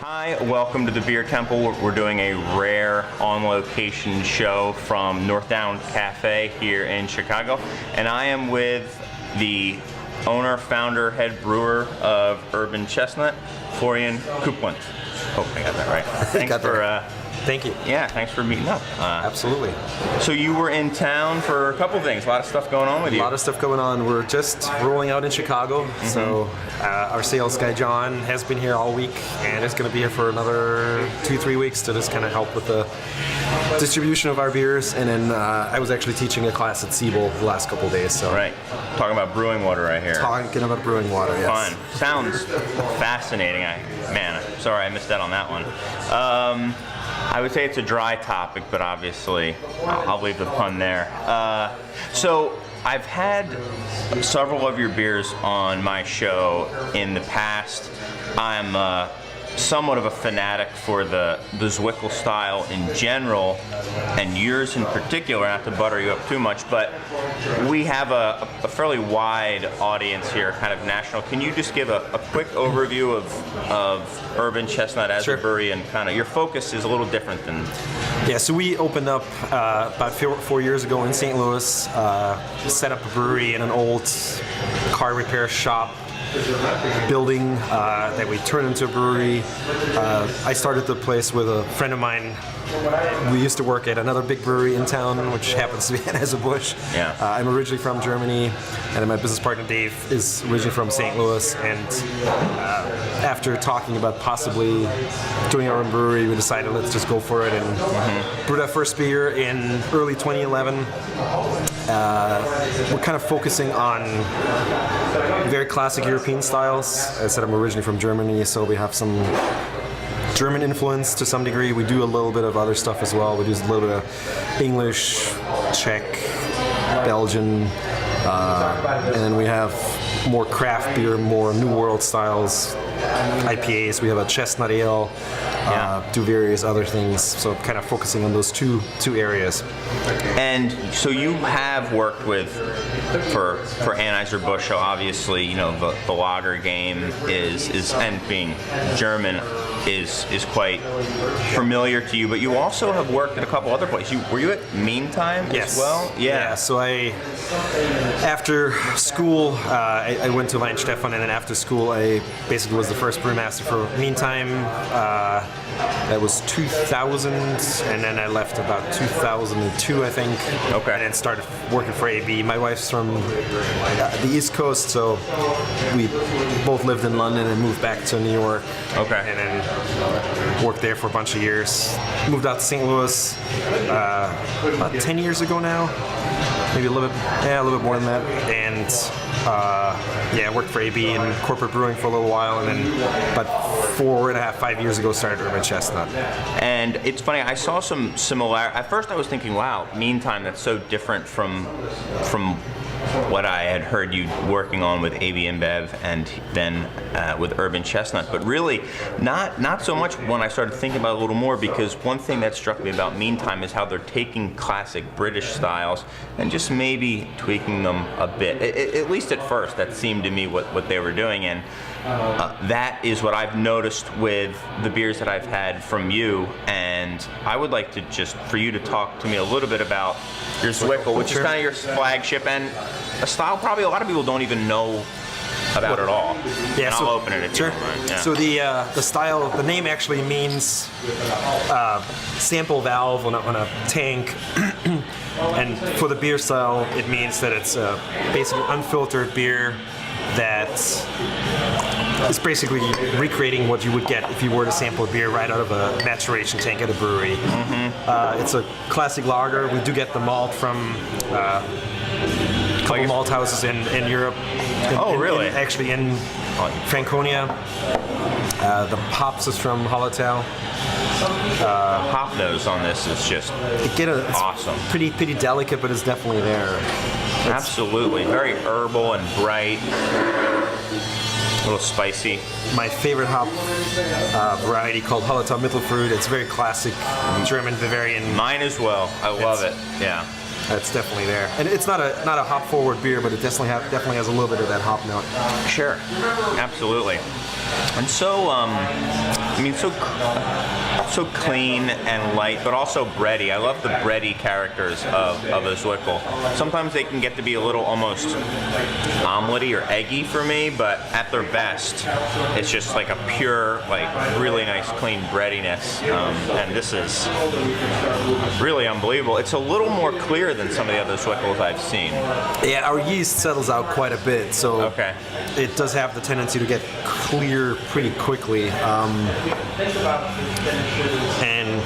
Hi, welcome to the Beer Temple. We're doing a rare on-location show from North Down Cafe here in Chicago, and I am with the owner, founder, head brewer of Urban Chestnut, Florian Kuplent. Hope I got that right. Thank you. Yeah, thanks for meeting up. Absolutely. So you were in town for a couple things. A lot of stuff going on with you. A lot of stuff going on. We're just rolling out in Chicago. Mm-hmm. So our sales guy John has been here all week and is going to be here for another 2-3 weeks to just kind of help with the distribution of our beers. And then I was actually teaching a class at Siebel the last couple of days. So right. Talking about brewing water right here. Talking about brewing water, yes. Fun. Sounds fascinating. Sorry I missed out on that one. I would say it's a dry topic, but obviously I'll leave the pun there. So I've had several of your beers on my show in the past. I'm somewhat of a fanatic for the Zwickel style in general, and yours in particular, not to butter you up too much, but we have a fairly wide audience here, kind of national. Can you just give a quick overview of Urban Chestnut as Sure. a brewery, and kind of your focus is a little different than... Yeah, so we opened up about 4 years ago in St. Louis, set up a brewery in an old car repair shop building that we turned into a brewery. I started the place with a friend of mine. We used to work at another big brewery in town, which happens to be Anheuser-Busch. Yeah. I'm originally from Germany, and my business partner Dave is originally from St. Louis. And after talking about possibly doing our own brewery, we decided let's just go for it and brewed our first beer in early 2011. We're kind of focusing on very classic European styles. As I said, I'm originally from Germany, so we have some German influence to some degree. We do a little bit of other stuff as well. We do a little bit of English, Czech, Belgian, and then we have more craft beer, more New World styles, IPAs. We have a chestnut ale, do various other things. So kind of focusing on those two areas. And so you have worked with, for Anheuser-Busch, so obviously, you know, the lager game is and being German is quite familiar to you, but you also have worked at a couple other places. Were you at Meantime as well? Yeah. So after school, I went to Weihenstephan, and then after school, I basically was the first brewmaster for Meantime. That was 2000, and then I left about 2002, I think. Okay. And then started working for AB. My wife's from the East Coast, so we both lived in London and moved back to New York. Okay. And then worked there for a bunch of years. Moved out to St. Louis about 10 years ago now. Maybe a little bit more than that. And worked for AB in corporate brewing for a little while, and then about 4.5-5 years ago started Urban Chestnut. And it's funny, I saw some similar. At first I was thinking, wow, Meantime, that's so different from what I had heard you working on with AB InBev and then with Urban Chestnut, but really not so much when I started thinking about it a little more, because one thing that struck me about Meantime is how they're taking classic British styles and just maybe tweaking them a bit. At least at first, that seemed to me what they were doing, and that is what I've noticed with the beers that I've had from you. And I would like to just for you to talk to me a little bit about your Zwickel, which is kind of your flagship and a style probably a lot of people don't even know about at all. Yeah, and I'll open it if sure. you don't mind. Yeah. So the style, the name actually means sample valve on a tank, and for the beer style, it means that it's basically unfiltered beer that is basically recreating what you would get if you were to sample a beer right out of a maturation tank at a brewery. It's a classic lager. We do get the malt from a couple malt houses in Europe. Really? Actually in Franconia. The hops is from Hallertau. Hop nose on this is just It's awesome. Pretty delicate, but it's definitely there. Absolutely. Very herbal and bright. A little spicy. My favorite hop variety called Hallertau Mittelfrüh. It's very classic German Bavarian. Mine as well. I love it. Yeah. that's definitely there. And it's not a hop forward beer, but it definitely has a little bit of that hop note. Sure, absolutely. And so, I mean, so clean and light, but also bready. I love the bready characters of a Zwickel. Sometimes they can get to be a little almost omelette-y or eggy for me, but at their best, it's just like a pure, like really nice, clean breadiness. And this is really unbelievable. It's a little more clear than some of the other Zwickels I've seen. Yeah, our yeast settles out quite a bit, so it does have the tendency to get clear pretty quickly. And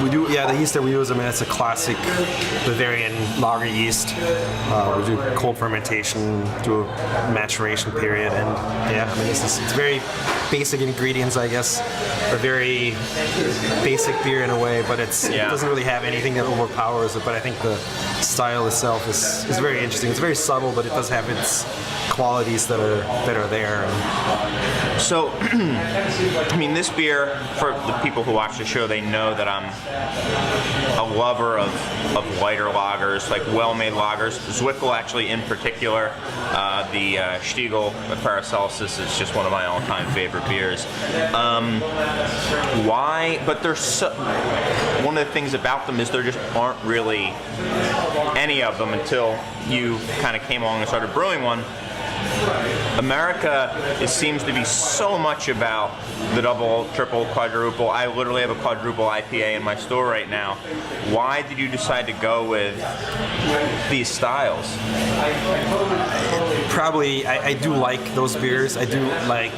we do, the yeast that we use, I mean, it's a classic Bavarian lager yeast. We do cold fermentation, do a maturation period, and I mean, it's very basic ingredients, I guess. A very basic beer in a way, but it doesn't really have anything that overpowers it. But I think the style itself is very interesting. It's very subtle, but it does have its qualities that are there. So, I mean, this beer, for the people who watch the show, they know that I'm a lover of lighter lagers, like well-made lagers. Zwickel, actually, in particular, the Stiegel Paracelsus is just one of my all-time favorite beers. Why? But there's one of the things about them is there just aren't really any of them until you kind of came along and started brewing one. America, it seems to be so much about the double, triple, quadruple. I literally have a quadruple IPA in my store right now. Why did you decide to go with these styles? Probably, I do like those beers. I do like,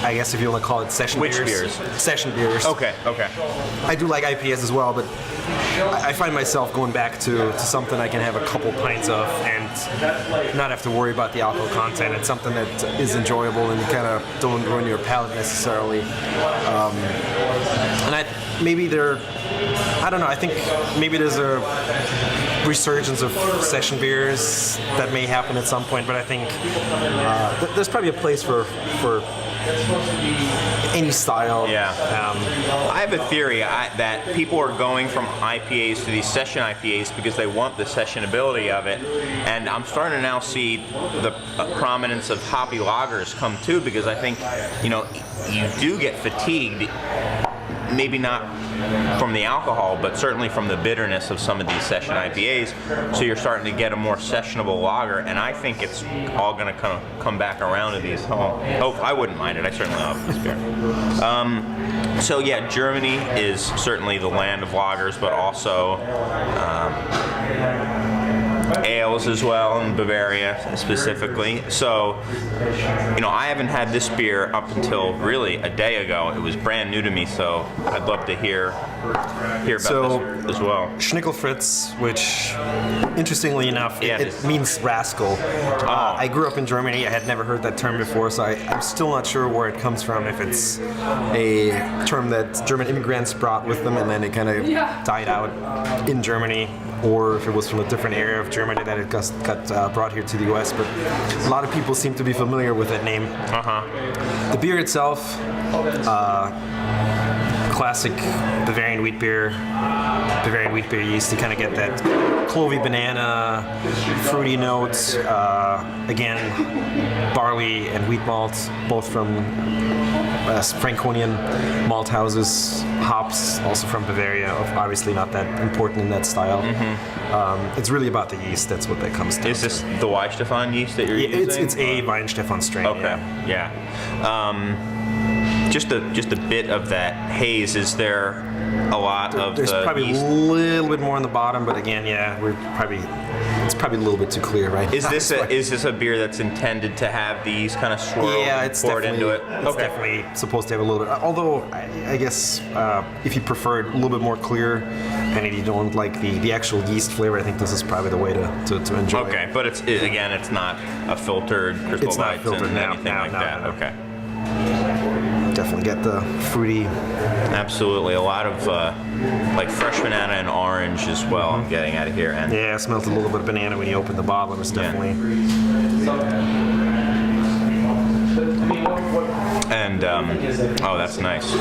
I guess if you want to call it session beers. Which beers? Session beers. Okay. I do like IPAs as well, but I find myself going back to something I can have a couple pints of and not have to worry about the alcohol content. It's something that is enjoyable and you kind of don't ruin your palate necessarily. And I don't know, I think maybe there's a resurgence of session beers that may happen at some point, but I think there's probably a place for any style. Yeah. I have a theory that people are going from IPAs to these session IPAs because they want the sessionability of it, and I'm starting to now see the prominence of hoppy lagers come too, because I think, you do get fatigued, maybe not from the alcohol, but certainly from the bitterness of some of these session IPAs. So you're starting to get a more sessionable lager, and I think it's all going to come back around to these. Oh, I wouldn't mind it. I certainly love this beer. So yeah, Germany is certainly the land of lagers, but also ales as well, in Bavaria specifically. So, I haven't had this beer up until really a day ago. It was brand new to me, so I'd love to hear about this as well. Schnicklefritz, which, interestingly enough, it means rascal. I grew up in Germany. I had never heard that term before, so I'm still not sure where it comes from, if it's a term that German immigrants brought with them and then it kind of died out in Germany, or if it was from a different area of Germany that it got brought here to the US, but a lot of people seem to be familiar with that name. The beer itself, classic Bavarian wheat beer yeast to kind of get that clovey banana, fruity notes, again, barley and wheat malt, both from Franconian malt houses, hops also from Bavaria, obviously not that important in that style. It's really about the yeast, that's what that comes down to. Is this the Weihenstephan yeast that you're using? It's a Weihenstephan strain. Okay, yeah. Just a bit of that haze. Is there a lot of There's probably yeast? a little bit more on the bottom, but again, it's probably a little bit too clear, right? Is this a beer that's intended to have these kind of swirls poured into it? It's definitely supposed to have a little bit. Although I guess if you prefer it a little bit more clear, and if you don't like the actual yeast flavor, I think this is probably the way to enjoy it. Okay, but it's not a filtered Crystal Lights and anything like that. No. Okay. Definitely get the fruity. Absolutely, a lot of like fresh banana and orange as well. I'm getting out of here, and it smells a little bit of banana when you open the bottle. It's definitely. And oh, that's nice.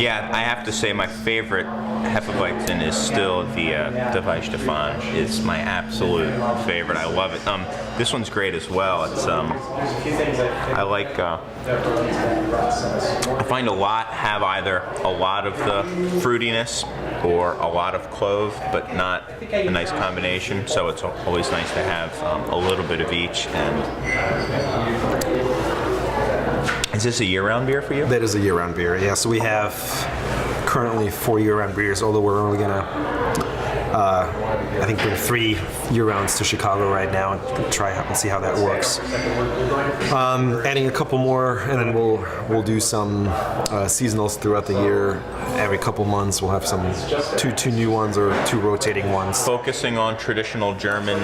Yeah, I have to say my favorite Hefeweizen is still the Weihenstephan. It's my absolute favorite. I love it. This one's great as well. It's I like. I find a lot have either a lot of the fruitiness or a lot of clove, but not a nice combination. So it's always nice to have a little bit of each. And is this a year-round beer for you? That is a year-round beer, yeah. So we have currently 4 year-round beers, although we're only gonna, I think, bring 3 year-rounds to Chicago right now and try out and see how that works. Adding a couple more, and then we'll do some seasonals throughout the year. Every couple months, we'll have some two new ones or 2 rotating ones. Focusing on traditional German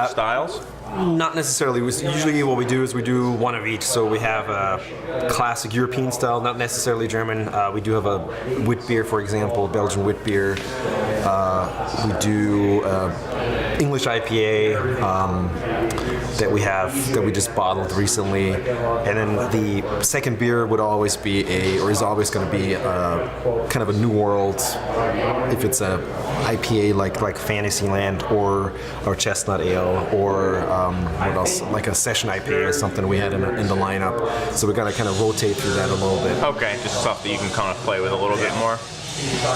styles? Not necessarily. Usually what we do is we do one of each. So we have a classic European style, not necessarily German. We do have a wit beer, for example, Belgian wit beer. We do English IPA that we just bottled recently. And then the second beer would always be is always going to be kind of a New World, if it's a IPA like Fantasyland or Chestnut Ale or what else, like a session IPA is something we had in the lineup. So we got to kind of rotate through that a little bit. Okay, just stuff that you can kind of play with a little bit more.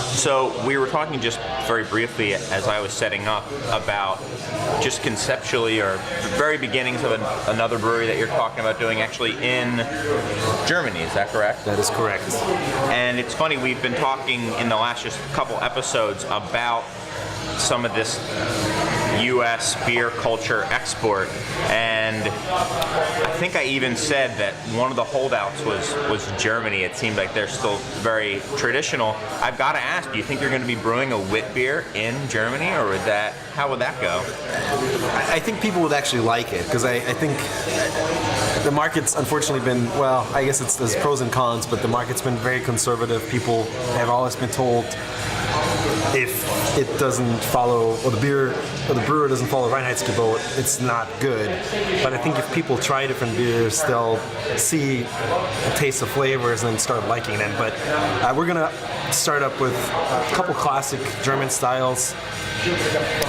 So we were talking just very briefly as I was setting up about just conceptually or the very beginnings of another brewery that you're talking about doing actually in Germany. Is that correct? That is correct. And it's funny, we've been talking in the last just couple episodes about some of this U.S. beer culture export, and I think I even said that one of the holdouts was Germany. It seemed like they're still very traditional. I've got to ask, do you think you're going to be brewing a wit beer in Germany, or how would that go? I think people would actually like it, because I think the market's unfortunately been, well, I guess there's pros and cons, but the market's been very conservative. People have always been told if it doesn't follow, or the brewer doesn't follow Reinheitsgebot, it's not good. But I think if people try different beers, they'll see a taste of flavors and then start liking them. But we're gonna start up with a couple classic German styles.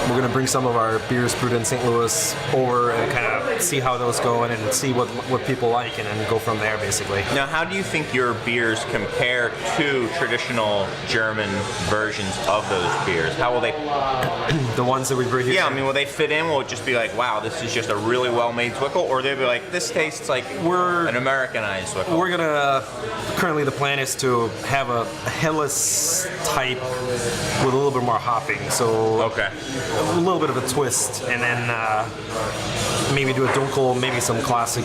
We're gonna bring some of our beers brewed in St. Louis over and kind of see how those go and see what people like, and then go from there, basically. Now, how do you think your beers compare to traditional German versions of those beers? How will they? The ones that we brew here. Yeah, I mean, will they fit in? Will it just be like, wow, this is just a really well-made Zwickel, or they'll be like, this tastes like an Americanized Zwickel? We're gonna. Currently, the plan is to have a Helles type with a little bit more hopping. So. Okay. A little bit of a twist, and then maybe do a dunkel, maybe some classic.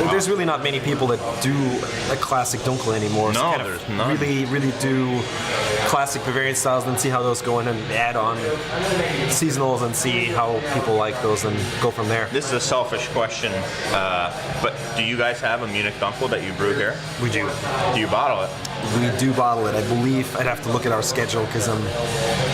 There's really not many people that do a classic dunkel anymore. No, so there's none. Really do classic Bavarian styles, and see how those go in, and add on seasonals and see how people like those, and go from there. This is a selfish question, but do you guys have a Munich dunkel that you brew here? We do. Do you bottle it? We do bottle it. I believe I'd have to look at our schedule,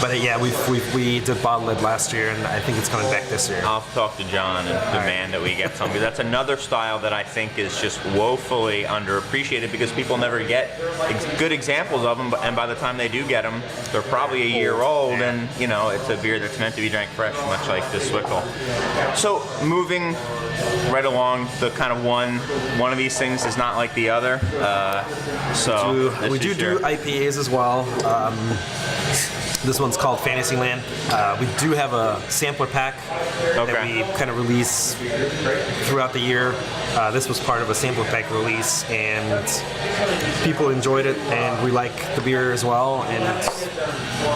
but yeah, we did bottle it last year, and I think it's coming back this year. I'll talk to John and demand that we get some, because that's another style that I think is just woefully underappreciated, because people never get good examples of them, and by the time they do get them, they're probably a year old, and it's a beer that's meant to be drank fresh, much like this Zwickel. So moving right along, the kind of one of these things is not like the other. We do IPAs as well. This one's called Fantasyland. We do have a sampler pack that we kind of release throughout the year. This was part of a sampler pack release, and people enjoyed it, and we like the beer as well, and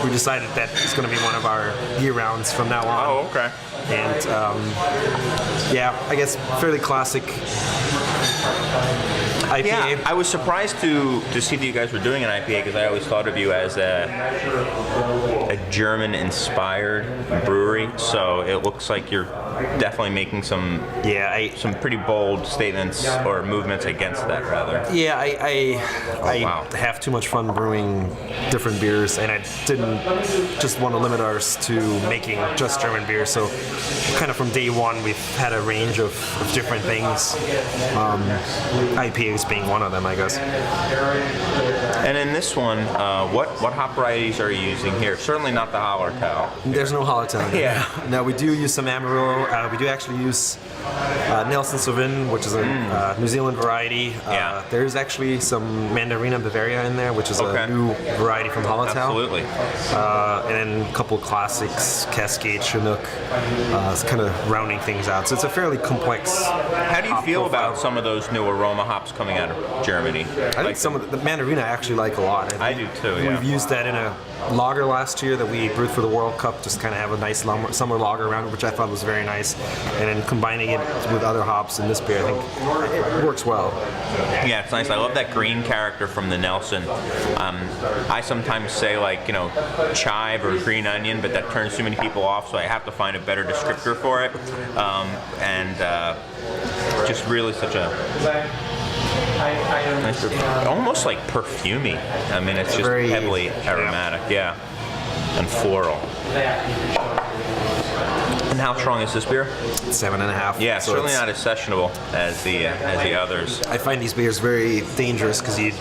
we decided that it's going to be one of our year rounds from now on. Oh, okay. And yeah, I guess fairly classic IPA. Yeah, I was surprised to see that you guys were doing an IPA, because I always thought of you as a German-inspired brewery. So it looks like you're definitely making some pretty bold statements or movements against that, rather. Yeah, I wow. have too much fun brewing different beers, and I didn't just want to limit ours to making just German beer. So, kind of from day one, we've had a range of different things. IPAs being one of them, I guess. And in this one, what hop varieties are you using here? Certainly not the Hallertau. There's no Hallertau. Yeah. Now we do use some Amarillo. We do actually use Nelson Sauvin, which is a New Zealand variety. There's actually some Mandarina Bavaria in there, which is a new variety from Hallertau. Absolutely. And then a couple of classics, Cascade, Chinook, kind of rounding things out. So it's a fairly complex. How do you feel about some of those new aroma hops coming out of Germany? I think some of the Mandarina I actually like a lot. I do too, yeah. We've used that in a lager last year that we brewed for the World Cup, just kind of have a nice summer lager around it, which I thought was very nice. And then combining it with other hops in this beer, I think it works well. Yeah, it's nice. I love that green character from the Nelson. I sometimes say chive or green onion, but that turns too many people off, so I have to find a better descriptor for it. Just really such a nice, almost like perfumey. I mean, it's just very heavily aromatic, and floral. And how strong is this beer? 7.5. Yeah, so certainly not as sessionable as the others. I find these beers very dangerous because you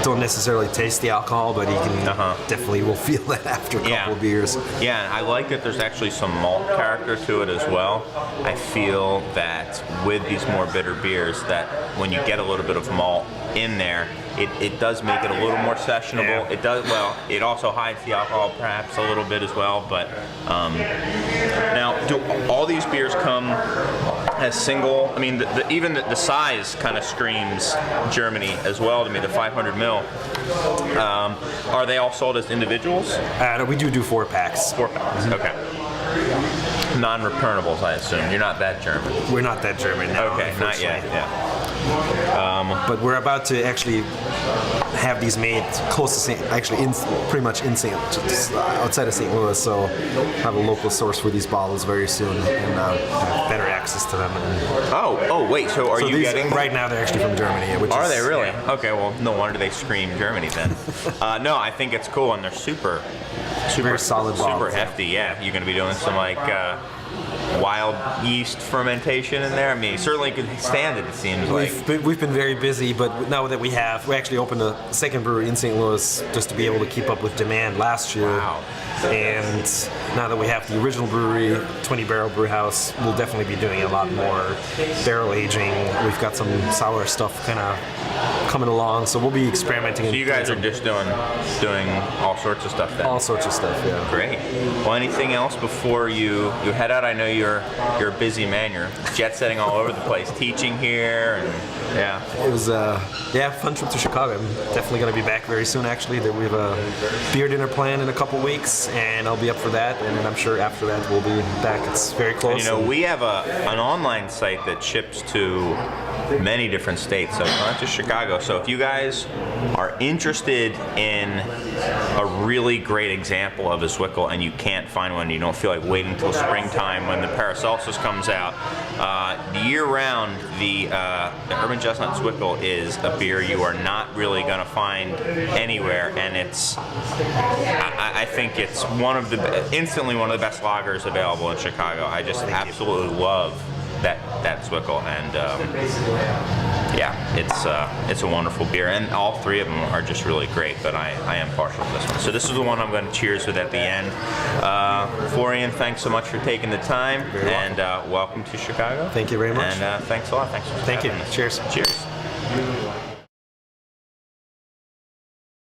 don't necessarily taste the alcohol, but you can definitely will feel that after a couple of beers. Yeah, and I like that there's actually some malt character to it as well. I feel that with these more bitter beers, that when you get a little bit of malt in there, it does make it a little more sessionable. Yeah. It does, well, it also hides the alcohol perhaps a little bit as well, but now, do all these beers come as single? I mean, even the size kind of screams Germany as well to me, the 500 ml. Are they all sold as individuals? No, we do 4-packs. 4-packs, okay. Non-returnables, I assume. You're not that German. We're not that German now. Okay, not yet, yeah. But we're about to actually have these made close to pretty much outside of St. Louis, so have a local source for these bottles very soon and have better access to them. Wait, so are you these, getting... Right now they're actually from Germany. Are they really? Yeah. Okay, well, no wonder they scream Germany then. No, I think it's cool, and they're super solid bottles. Super hefty, yeah. You're going to be doing some wild yeast fermentation in there. I mean, you certainly could stand it seems like. We've been very busy, but now that we actually opened a second brewery in St. Louis just to be able to keep up with demand last year. Wow. And now that we have the original brewery, 20-barrel brew house, we'll definitely be doing a lot more barrel aging. We've got some sour stuff kind of coming along, so we'll be experimenting. So you guys are just doing all sorts of stuff then? All sorts of stuff, yeah. Great. Well, anything else before you head out? I know you're a busy man. You're jet setting all over the place, teaching here, and It was fun trip to Chicago. I'm definitely going to be back very soon. Actually, we have a beer dinner planned in a couple weeks, and I'll be up for that. And then I'm sure after that we'll be back. It's very close. And, we have an online site that ships to many different states, so not just Chicago. So if you guys are interested in a really great example of a Zwickel and you can't find one, you don't feel like waiting till springtime when the Paracelsus comes out, year-round the Urban Chestnut Zwickel is a beer you are not really going to find anywhere, and I think it's instantly one of the best lagers available in Chicago. I just absolutely love that Zwickel, and it's a wonderful beer, and all three of them are just really great, but I am partial to this one. So this is the one I'm going to cheers with at the end. Florian, thanks so much for taking the time, and welcome to Chicago. Thank you very much. And thanks a lot. Thanks for having us. Cheers. Cheers.